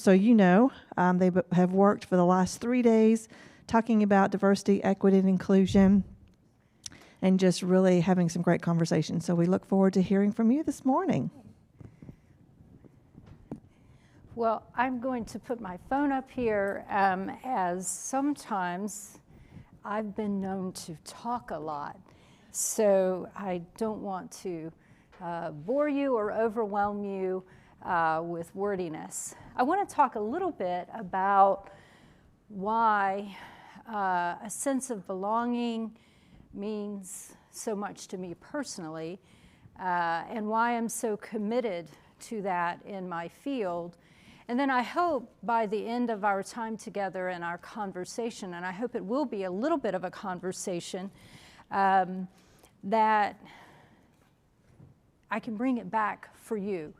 so you know, they have worked for the last 3 days talking about diversity, equity, and inclusion, and just really having some great conversations. So we look forward to hearing from you this morning. Well, I'm going to put my phone up here as sometimes I've been known to talk a lot. So I don't want to bore you or overwhelm you with wordiness. I want to talk a little bit about why a sense of belonging means so much to me personally, and why I'm so committed to that in my field. And then I hope by the end of our time together and our conversation, and I hope it will be a little bit of a conversation, that I can bring it back for you.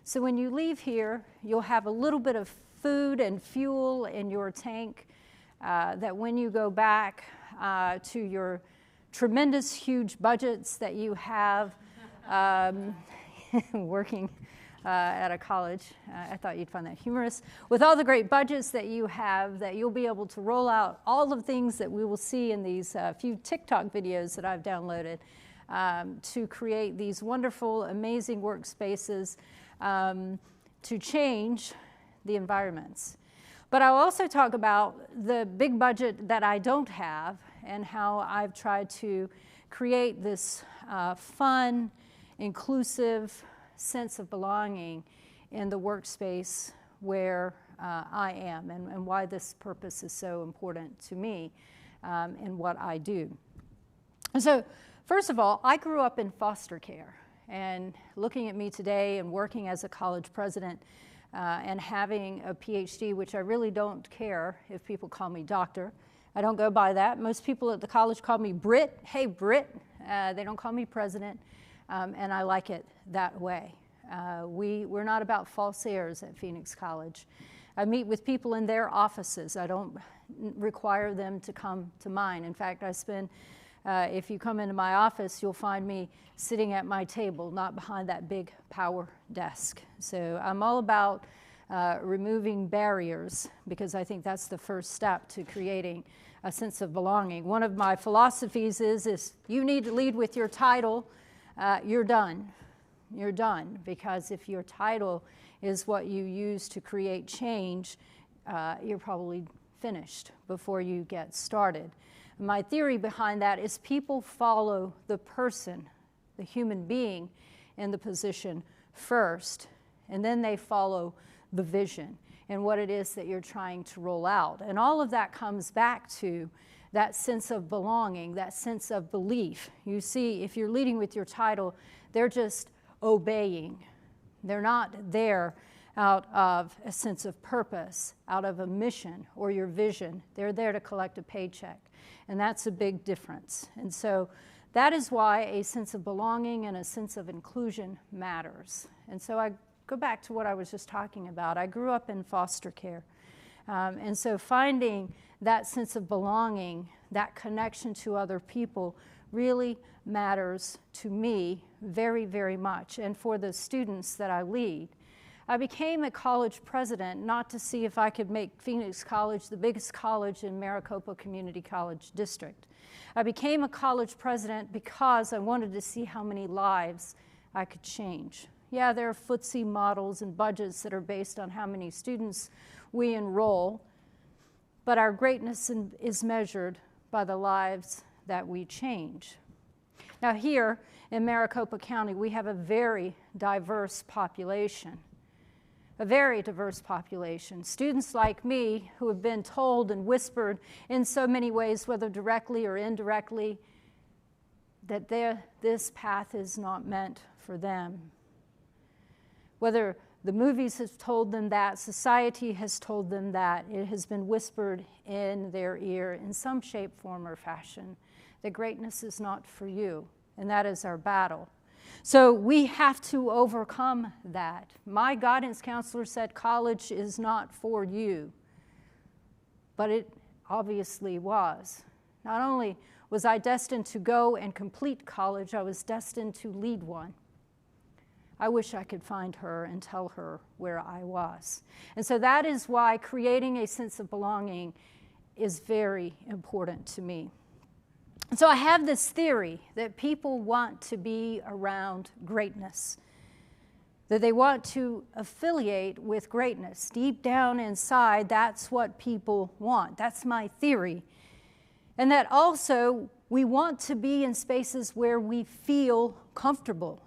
So when you leave here, you'll have a little bit of food and fuel in your tank, that when you go back to your tremendous, huge budgets that you have working at a college. I thought you'd find that humorous. With all the great budgets that you have, that you'll be able to roll out all the things that we will see in these few TikTok videos that I've downloaded to create these wonderful, amazing workspaces to change the environments. But I'll also talk about the big budget that I don't have and how I've tried to create this fun, inclusive sense of belonging in the workspace where I am, and why this purpose is so important to me in what I do. So first of all, I grew up in foster care, and looking at me today and working as a college president and having a PhD, which I really don't care if people call me doctor. I don't go by that. Most people at the college call me Brit. Hey, Brit. They don't call me president. And I like it that way. We're not about false airs at Phoenix College. I meet with people in their offices. I don't require them to come to mine. In fact, if you come into my office, you'll find me sitting at my table, not behind that big power desk. So I'm all about removing barriers, because I think that's the first step to creating a sense of belonging. One of my philosophies is you need to lead with your title. You're done. You're done, because if your title is what you use to create change, you're probably finished before you get started. My theory behind that is people follow the person, the human being, in the position first, and then they follow the vision and what it is that you're trying to roll out. And all of that comes back to that sense of belonging, that sense of belief. You see, if you're leading with your title, they're just obeying. They're not there out of a sense of purpose, out of a mission or your vision. They're there to collect a paycheck. And that's a big difference. And so that is why a sense of belonging and a sense of inclusion matters. And so I go back to what I was just talking about. I grew up in foster care. And so finding that sense of belonging, that connection to other people, really matters to me very, very much, and for the students that I lead. I became a college president not to see if I could make Phoenix College the biggest college in Maricopa Community College District. I became a college president because I wanted to see how many lives I could change. Yeah, there are footsie models and budgets that are based on how many students we enroll, but our greatness is measured by the lives that we change. Now here in Maricopa County, we have a very diverse population. A very diverse population. Students like me who have been told and whispered in so many ways, whether directly or indirectly, that this path is not meant for them. Whether the movies have told them that, society has told them that, it has been whispered in their ear in some shape, form, or fashion, that greatness is not for you, and that is our battle. So we have to overcome that. My guidance counselor said college is not for you, but it obviously was. Not only was I destined to go and complete college, I was destined to lead one. I wish I could find her and tell her where I was. And so that is why creating a sense of belonging is very important to me. And so I have this theory that people want to be around greatness, that they want to affiliate with greatness. Deep down inside, that's what people want. That's my theory. And that also we want to be in spaces where we feel comfortable.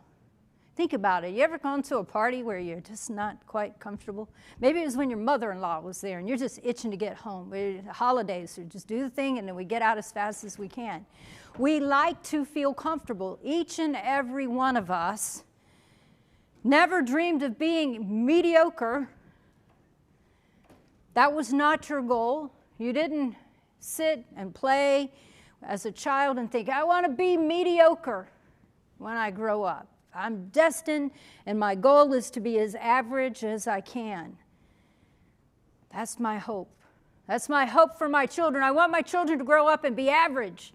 Think about it. You ever gone to a party where you're just not quite comfortable? Maybe it was when your mother-in-law was there and you're just itching to get home. Holidays, so just do the thing and then we get out as fast as we can. We like to feel comfortable. Each and every one of us never dreamed of being mediocre. That was not your goal. You didn't sit and play as a child and think, I want to be mediocre when I grow up. I'm destined, and my goal is to be as average as I can. That's my hope. That's my hope for my children. I want my children to grow up and be average.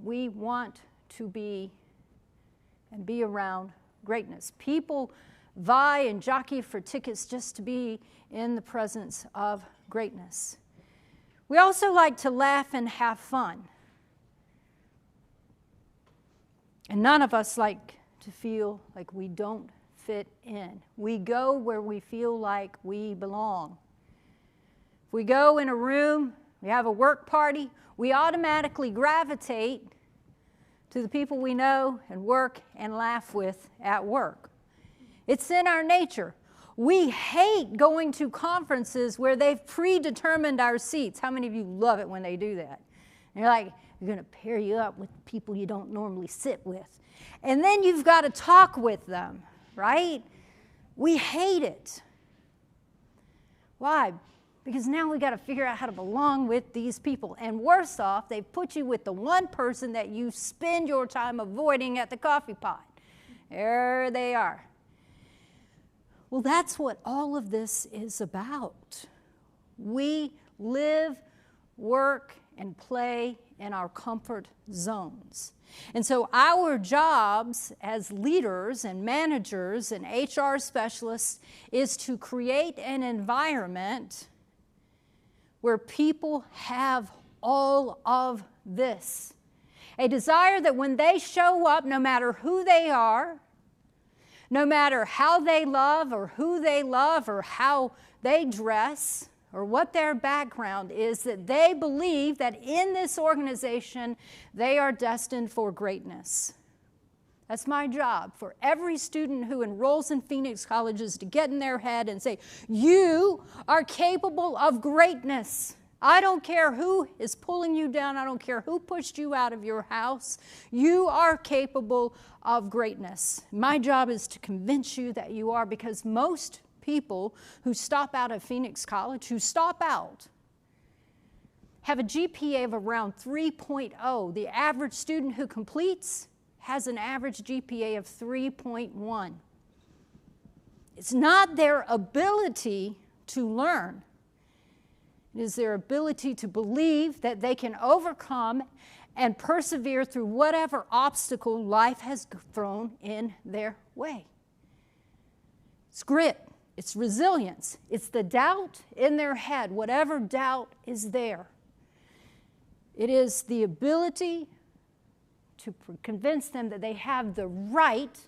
We want to be and be around greatness. People vie and jockey for tickets just to be in the presence of greatness. We also like to laugh and have fun. And none of us like to feel like we don't fit in. We go where we feel like we belong. If we go in a room, we have a work party, we automatically gravitate to the people we know and work and laugh with at work. It's in our nature. We hate going to conferences where they've predetermined our seats. How many of you love it when they do that? And you're like, they're going to pair you up with people you don't normally sit with. And then you've got to talk with them, right? We hate it. Why? Because now we got to figure out how to belong with these people. And worse off, they've put you with the one person that you spend your time avoiding at the coffee pot. There they are. Well, that's what all of this is about. We live, work, and play in our comfort zones. And so our jobs as leaders and managers and HR specialists is to create an environment where people have all of this. A desire that when they show up, no matter who they are, no matter how they love or who they love or how they dress or what their background is, that they believe that in this organization they are destined for greatness. That's my job for every student who enrolls in Phoenix Colleges to get in their head and say, you are capable of greatness. I don't care who is pulling you down. I don't care who pushed you out of your house. You are capable of greatness. My job is to convince you that you are, because most people who stop out of Phoenix College, who stop out, have a GPA of around 3.0. The average student who completes has an average GPA of 3.1. It's not their ability to learn. It is their ability to believe that they can overcome and persevere through whatever obstacle life has thrown in their way. It's grit. It's resilience. It's the doubt in their head, whatever doubt is there. It is the ability to convince them that they have the right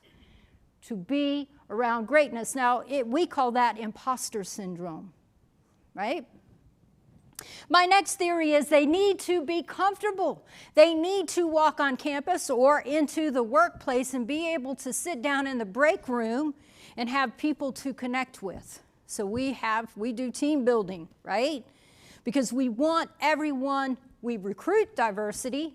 to be around greatness. Now, we call that imposter syndrome, right? My next theory is they need to be comfortable. They need to walk on campus or into the workplace and be able to sit down in the break room and have people to connect with. So we do team building, right? Because we want everyone, we recruit diversity,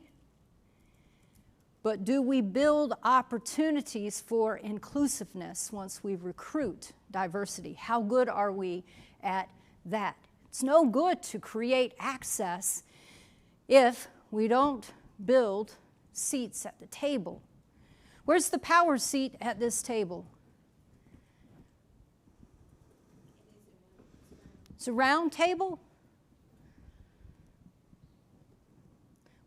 but do we build opportunities for inclusiveness once we recruit diversity? How good are we at that? It's no good to create access if we don't build seats at the table. Where's the power seat at this table? It's a round table?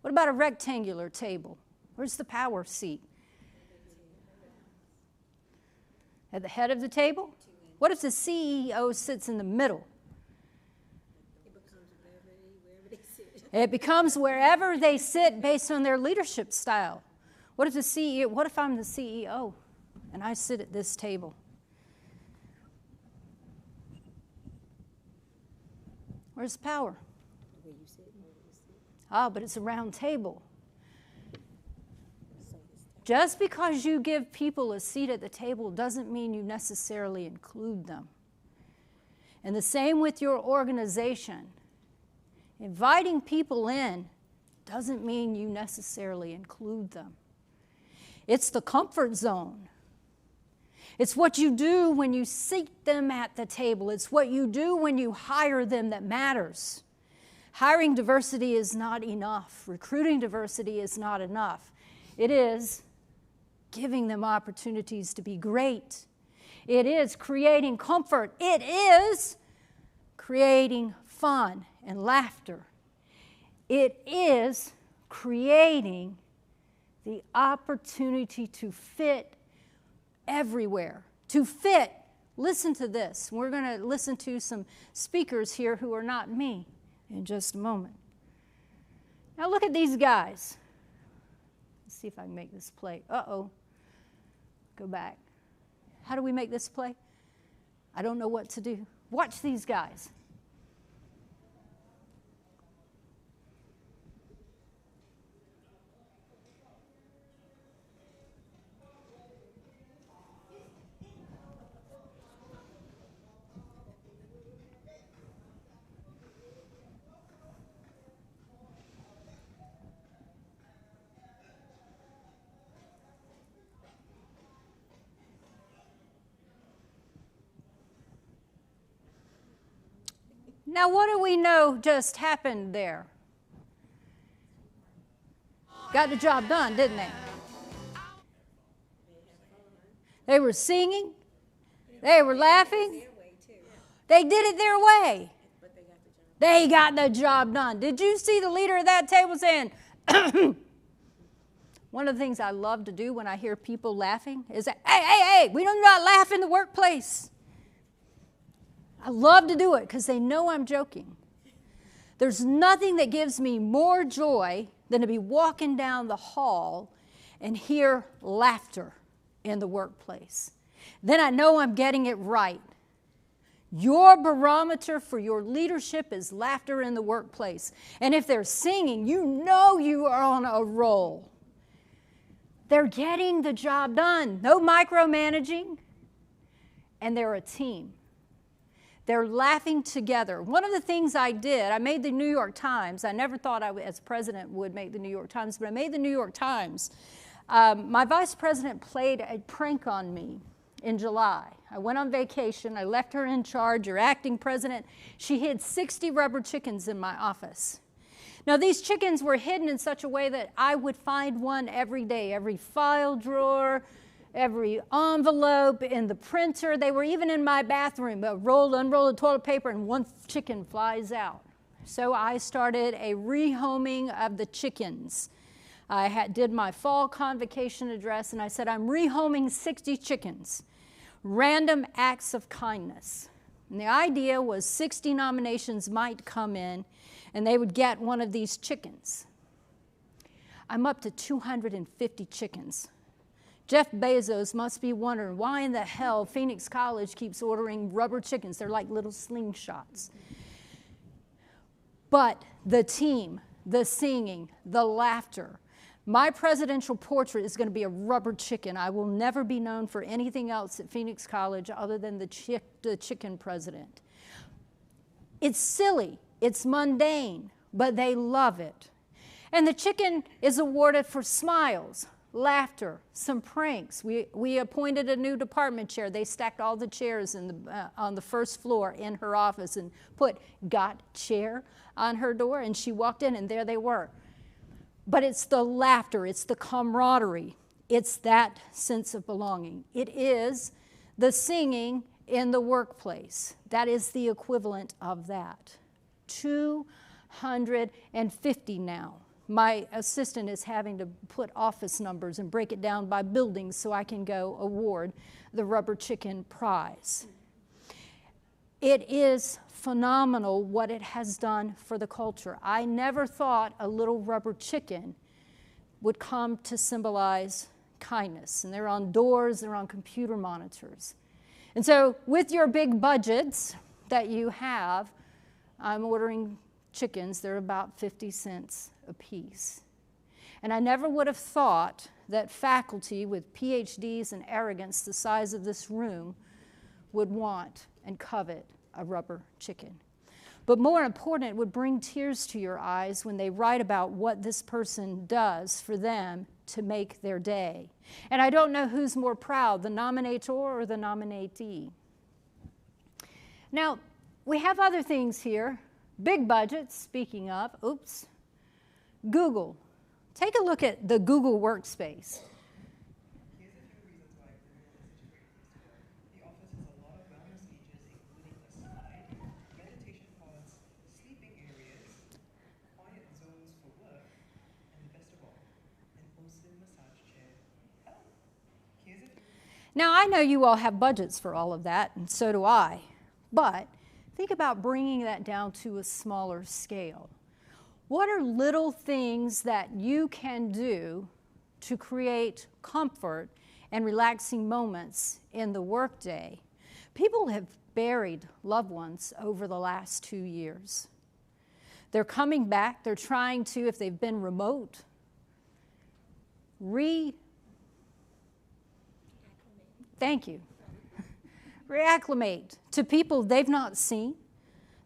What about a rectangular table? Where's the power seat? At the head of the table? What if the CEO sits in the middle? It becomes wherever they sit based on their leadership style. What if I'm the CEO and I sit at this table? Where's the power? But it's a round table. Just because you give people a seat at the table doesn't mean you necessarily include them. And the same with your organization. Inviting people in doesn't mean you necessarily include them. It's the comfort zone. It's what you do when you seat them at the table. It's what you do when you hire them that matters. Hiring diversity is not enough. Recruiting diversity is not enough. It is giving them opportunities to be great. It is creating comfort. It is creating fun and laughter. It is creating the opportunity to fit everywhere. To fit. Listen to this. We're going to listen to some speakers here who are not me in just a moment. Now look at these guys. Let's see if I can make this play. Uh-oh. Go back. How do we make this play? I don't know what to do. Watch these guys. Now, what do we know just happened there? Got the job done, didn't they? They were singing. They were laughing. They did it their way. They got the job done. Did you see the leader of that table saying, one of the things I love to do when I hear people laughing is that, hey, we do not laugh in the workplace. I love to do it because they know I'm joking. There's nothing that gives me more joy than to be walking down the hall and hear laughter in the workplace. Then I know I'm getting it right. Your barometer for your leadership is laughter in the workplace. And if they're singing, you know you are on a roll. They're getting the job done. No micromanaging. And they're a team. They're laughing together. One of the things I did, I made the New York Times. I never thought I, as president, would make the New York Times, but I made the New York Times. My vice president played a prank on me in July. I went on vacation. I left her in charge, or acting president. She hid 60 rubber chickens in my office. Now, these chickens were hidden in such a way that I would find one every day, every file drawer, every envelope, in the printer. They were even in my bathroom. Unrolled toilet paper, and one chicken flies out. So I started a rehoming of the chickens. I did my fall convocation address, and I said, I'm rehoming 60 chickens. Random acts of kindness. And the idea was 60 nominations might come in, and they would get one of these chickens. I'm up to 250 chickens. Jeff Bezos must be wondering why in the hell Phoenix College keeps ordering rubber chickens. They're like little slingshots. But the team, the singing, the laughter. My presidential portrait is going to be a rubber chicken. I will never be known for anything else at Phoenix College other than the chicken president. It's silly. It's mundane, but they love it. And the chicken is awarded for smiles, laughter, some pranks. We appointed a new department chair. They stacked all the chairs on the first floor in her office and put "Got Chair" on her door, and she walked in, and there they were. But it's the laughter, it's the camaraderie, it's that sense of belonging. It is the singing in the workplace. That is the equivalent of that. 250 now. my assistant is having to put office numbers and break it down by buildings so I can go award the Rubber Chicken Prize. It is phenomenal what it has done for the culture. I never thought a little rubber chicken would come to symbolize kindness. And they're on doors, they're on computer monitors. And so with your big budgets that you have, I'm ordering chickens. They're about 50 cents a piece. And I never would have thought that faculty with PhDs and arrogance the size of this room would want and covet a rubber chicken. But more important, it would bring tears to your eyes when they write about what this person does for them to make their day. And I don't know who's more proud, the nominator or the nominatee. Now, we have other things here. Big budgets, speaking of, Google. Take a look at the Google Workspace. Here's a few reasons why Google is such a great place to work. The office has a lot of wellness features, including a slide, meditation pods, sleeping areas, quiet zones for work, and the best of all, an awesome massage chair. Oh, here's a few. Now, I know you all have budgets for all of that, and so do I. But think about bringing that down to a smaller scale. What are little things that you can do to create comfort and relaxing moments in the workday? People have buried loved ones over the last 2 years. They're coming back. They're trying to, if they've been remote, reacclimate to people they've not seen.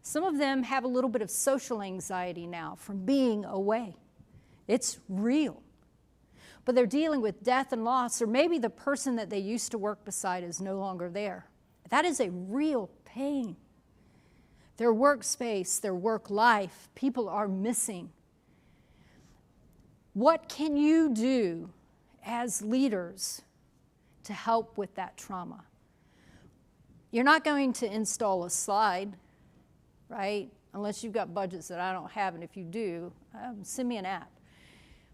Some of them have a little bit of social anxiety now from being away. It's real. But they're dealing with death and loss, or maybe the person that they used to work beside is no longer there. That is a real pain. Their workspace, their work life, people are missing. What can you do as leaders to help with that trauma? You're not going to install a slide, right? Unless you've got budgets that I don't have, and if you do, send me an app.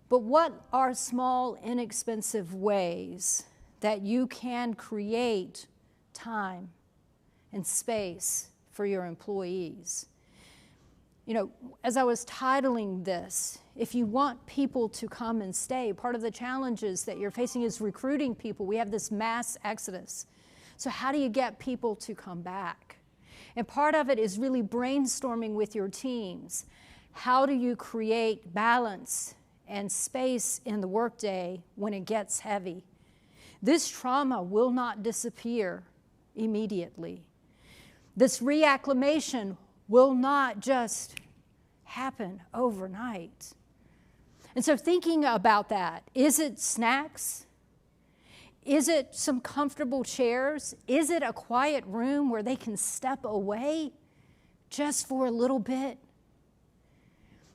But what are small, inexpensive ways that you can create time and space for your employees? You know, as I was titling this, if you want people to come and stay, part of the challenges that you're facing is recruiting people. We have this mass exodus. So how do you get people to come back? And part of it is really brainstorming with your teams. How do you create balance and space in the workday when it gets heavy? This trauma will not disappear immediately. This reacclimation will not just happen overnight. And so thinking about that, is it snacks? Is it some comfortable chairs? Is it a quiet room where they can step away just for a little bit?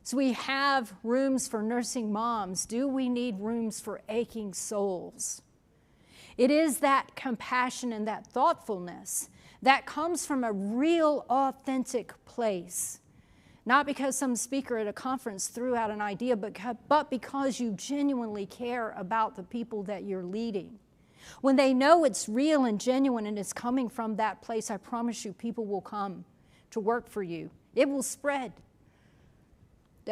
So we have rooms for nursing moms. Do we need rooms for aching souls? It is that compassion and that thoughtfulness that comes from a real, authentic place. Not because some speaker at a conference threw out an idea, but because you genuinely care about the people that you're leading. When they know it's real and genuine and it's coming from that place, I promise you, people will come to work for you. It will spread.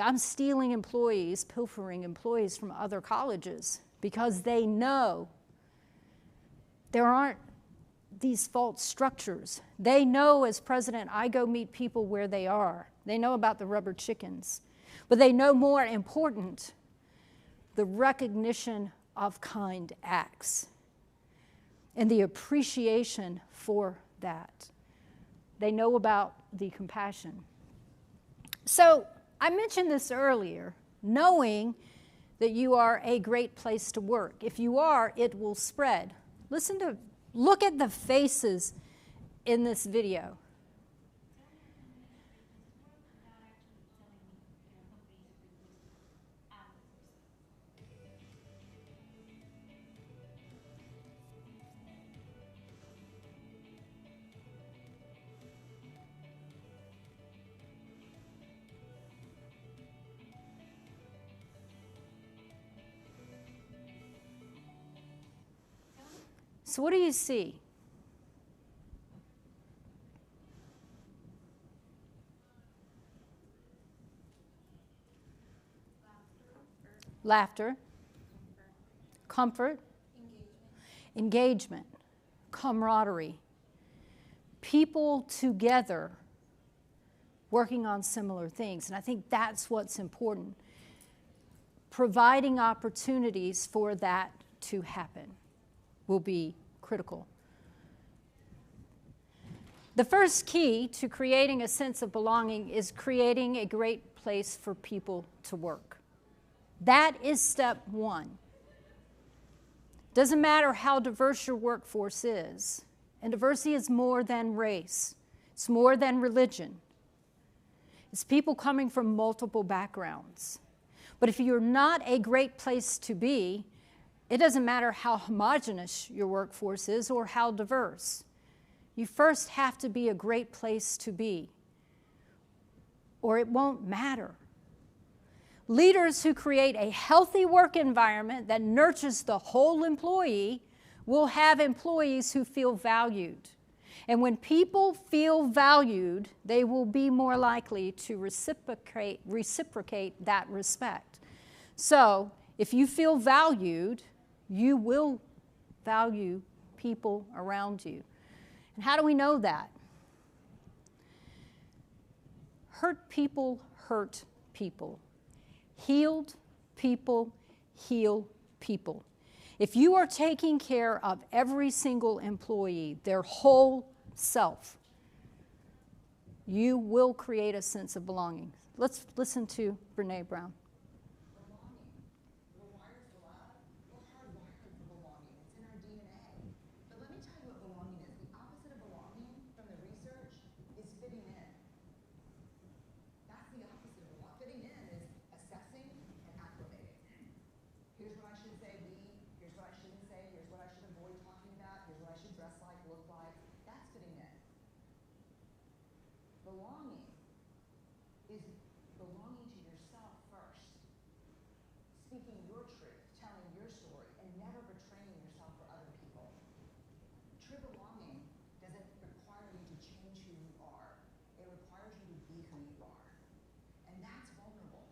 I'm stealing employees, pilfering employees from other colleges because they know there aren't these false structures. They know, as president, I go meet people where they are. They know about the rubber chickens. But they know, more important, the recognition of kind acts and the appreciation for that. They know about the compassion. So I mentioned this earlier, knowing that you are a great place to work. If you are, it will spread. Look at the faces in this video. So what do you see? Laughter, comfort, engagement, camaraderie, people together working on similar things. And I think that's what's important. Providing opportunities for that to happen will be critical. The first key to creating a sense of belonging is creating a great place for people to work. That is step one. Doesn't matter how diverse your workforce is. And diversity is more than race. It's more than religion. It's people coming from multiple backgrounds. But if you're not a great place to be, it doesn't matter how homogeneous your workforce is or how diverse. You first have to be a great place to be, or it won't matter. Leaders who create a healthy work environment that nurtures the whole employee will have employees who feel valued. And when people feel valued, they will be more likely to reciprocate that respect. So, if you feel valued, you will value people around you. And how do we know that? Hurt people hurt people. Healed people heal people. If you are taking care of every single employee, their whole self, you will create a sense of belonging. Let's listen to Brene Brown. Belonging is belonging to yourself first, speaking your truth, telling your story, and never betraying yourself for other people. True belonging doesn't require you to change who you are. It requires you to be who you are. And that's vulnerable.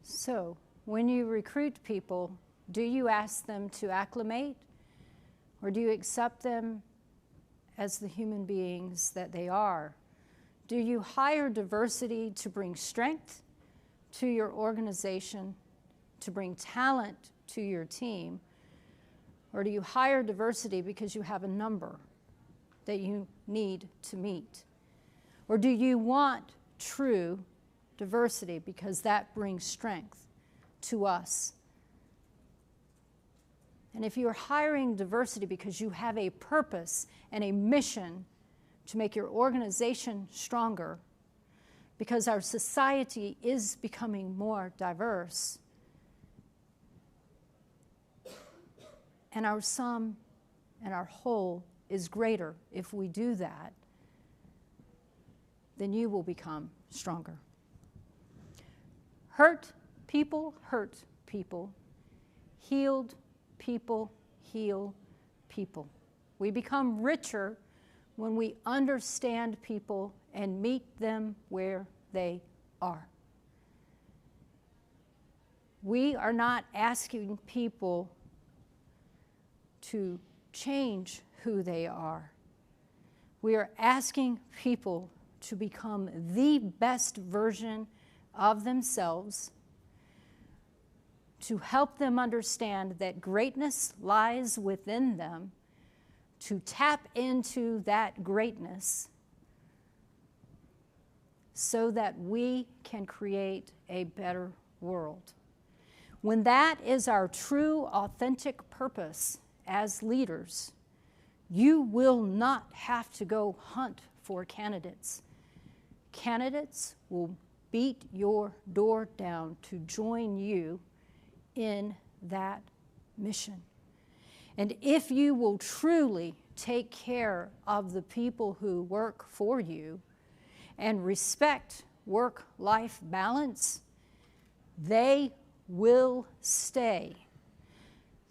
So, when you recruit people, do you ask them to acclimate, or do you accept them as the human beings that they are? Do you hire diversity to bring strength to your organization, to bring talent to your team? Or do you hire diversity because you have a number that you need to meet? Or do you want true diversity because that brings strength to us? And if you're hiring diversity because you have a purpose and a mission to make your organization stronger, because our society is becoming more diverse, and our sum and our whole is greater if we do that, then you will become stronger. Hurt people hurt people. Healed people heal people. We become richer when we understand people and meet them where they are. We are not asking people to change who they are. We are asking people to become the best version of themselves, to help them understand that greatness lies within them, to tap into that greatness so that we can create a better world. When that is our true, authentic purpose as leaders, you will not have to go hunt for candidates. Candidates will beat your door down to join you in that mission. And if you will truly take care of the people who work for you and respect work-life balance, they will stay.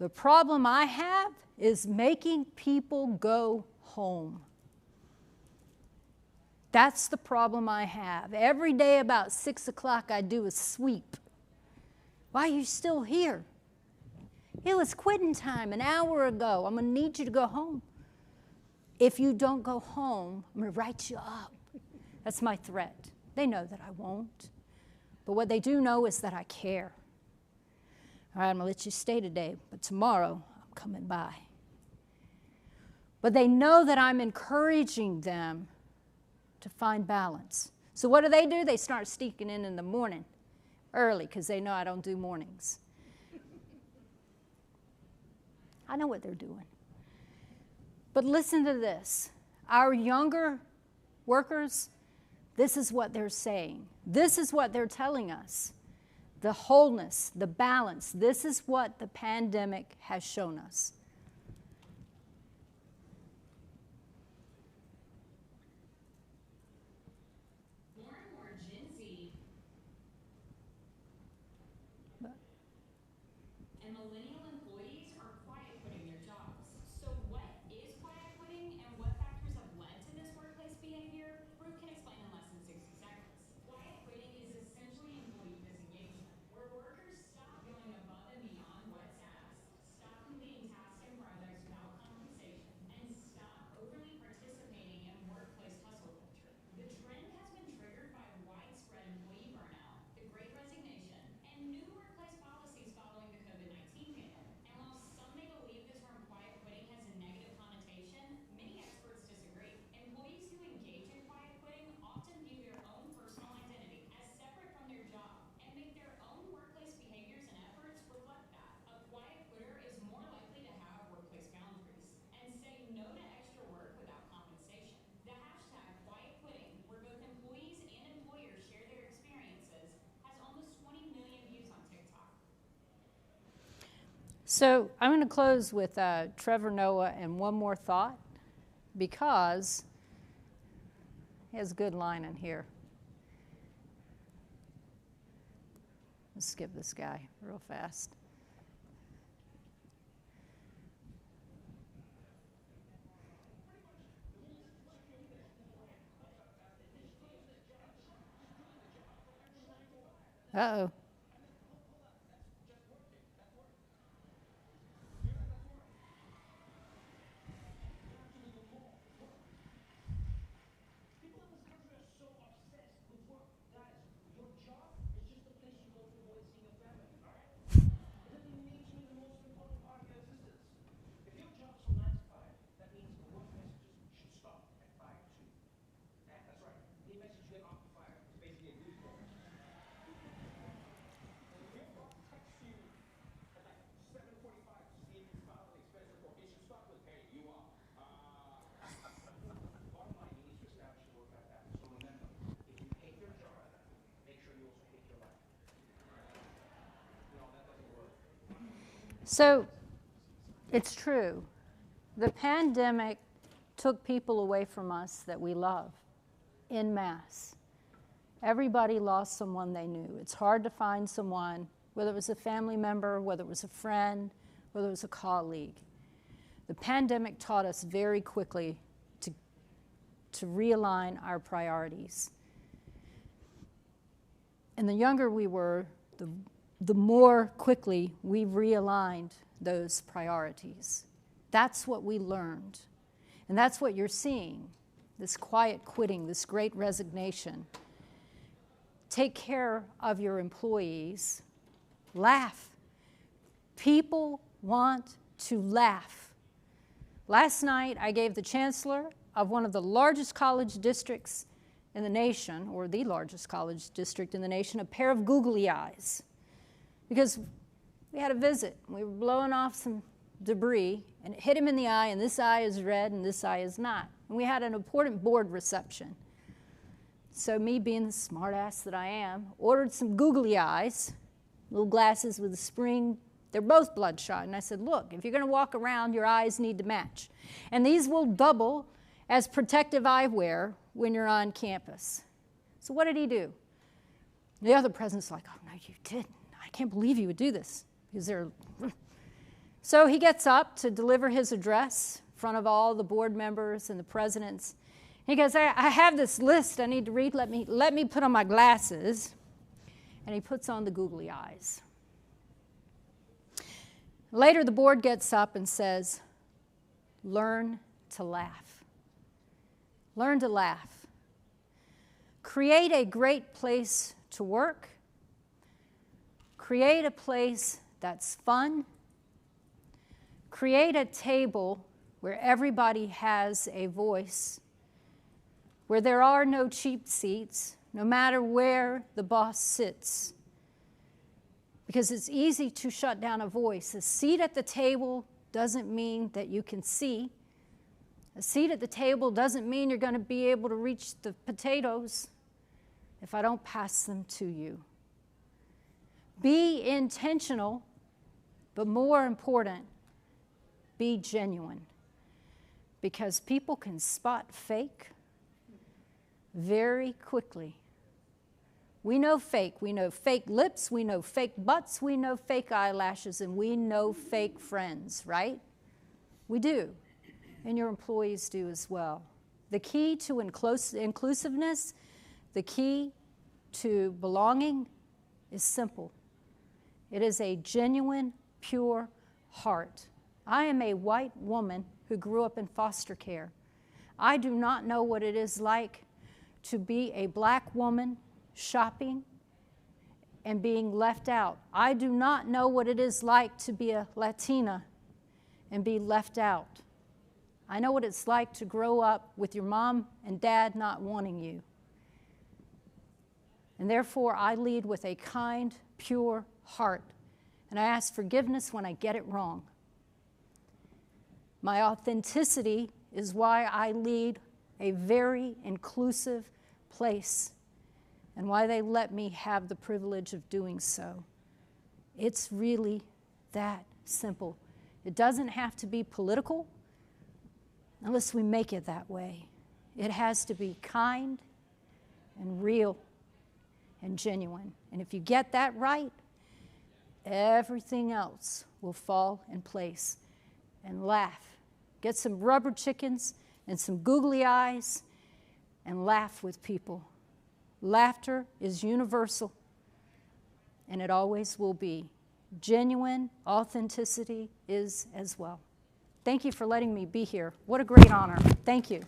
The problem I have is making people go home. That's the problem I have. Every day about 6 o'clock I do a sweep. Why are you still here? It was quitting time an hour ago. I'm going to need you to go home. If you don't go home, I'm going to write you up. That's my threat. They know that I won't. But what they do know is that I care. All right, I'm going to let you stay today, but tomorrow I'm coming by. But they know that I'm encouraging them to find balance. So what do? They start sneaking in the morning early because they know I don't do mornings. I know what they're doing. But listen to this. Our younger workers, this is what they're saying. This is what they're telling us. The wholeness, the balance, this is what the pandemic has shown us. So I'm going to close with Trevor Noah and one more thought, because he has a good line in here. Let's skip this guy real fast. Uh-oh. So it's true. The pandemic took people away from us that we love en masse. Everybody lost someone they knew. It's hard to find someone, whether it was a family member, whether it was a friend, whether it was a colleague. The pandemic taught us very quickly to realign our priorities. And the younger we were, the more quickly we realigned those priorities. That's what we learned. And that's what you're seeing, this quiet quitting, this great resignation. Take care of your employees. Laugh. People want to laugh. Last night, I gave the chancellor of one of the largest college districts in the nation, or the largest college district in the nation, a pair of googly eyes. Because we had a visit. We were blowing off some debris, and it hit him in the eye, and this eye is red, and this eye is not. And we had an important board reception. So me, being the smart ass that I am, ordered some googly eyes, little glasses with a spring. They're both bloodshot. And I said, look, if you're going to walk around, your eyes need to match. And these will double as protective eyewear when you're on campus. So what did he do? The other president's like, oh, no, you didn't. I can't believe you would do this. Because they're, So he gets up to deliver his address in front of all the board members and the presidents. He goes, I have this list I need to read. Let me put on my glasses. And he puts on the googly eyes. Later, the board gets up and says, learn to laugh. Learn to laugh. Create a great place to work. Create a place that's fun. Create a table where everybody has a voice, where there are no cheap seats, no matter where the boss sits. Because it's easy to shut down a voice. A seat at the table doesn't mean that you can see. A seat at the table doesn't mean you're going to be able to reach the potatoes if I don't pass them to you. Be intentional, but more important, be genuine. Because people can spot fake very quickly. We know fake. We know fake lips. We know fake butts. We know fake eyelashes. And we know fake friends, right? We do. And your employees do as well. The key to inclusiveness, the key to belonging is simple. It is a genuine, pure heart. I am a white woman who grew up in foster care. I do not know what it is like to be a black woman shopping and being left out. I do not know what it is like to be a Latina and be left out. I know what it's like to grow up with your mom and dad not wanting you. And therefore, I lead with a kind, pure heart. And I ask forgiveness when I get it wrong. My authenticity is why I lead a very inclusive place and why they let me have the privilege of doing so. It's really that simple. It doesn't have to be political unless we make it that way. It has to be kind and real and genuine. And if you get that right, everything else will fall in place. And laugh. Get some rubber chickens and some googly eyes and laugh with people. Laughter is universal, and it always will be. Genuine authenticity is as well. Thank you for letting me be here. What a great honor. Thank you.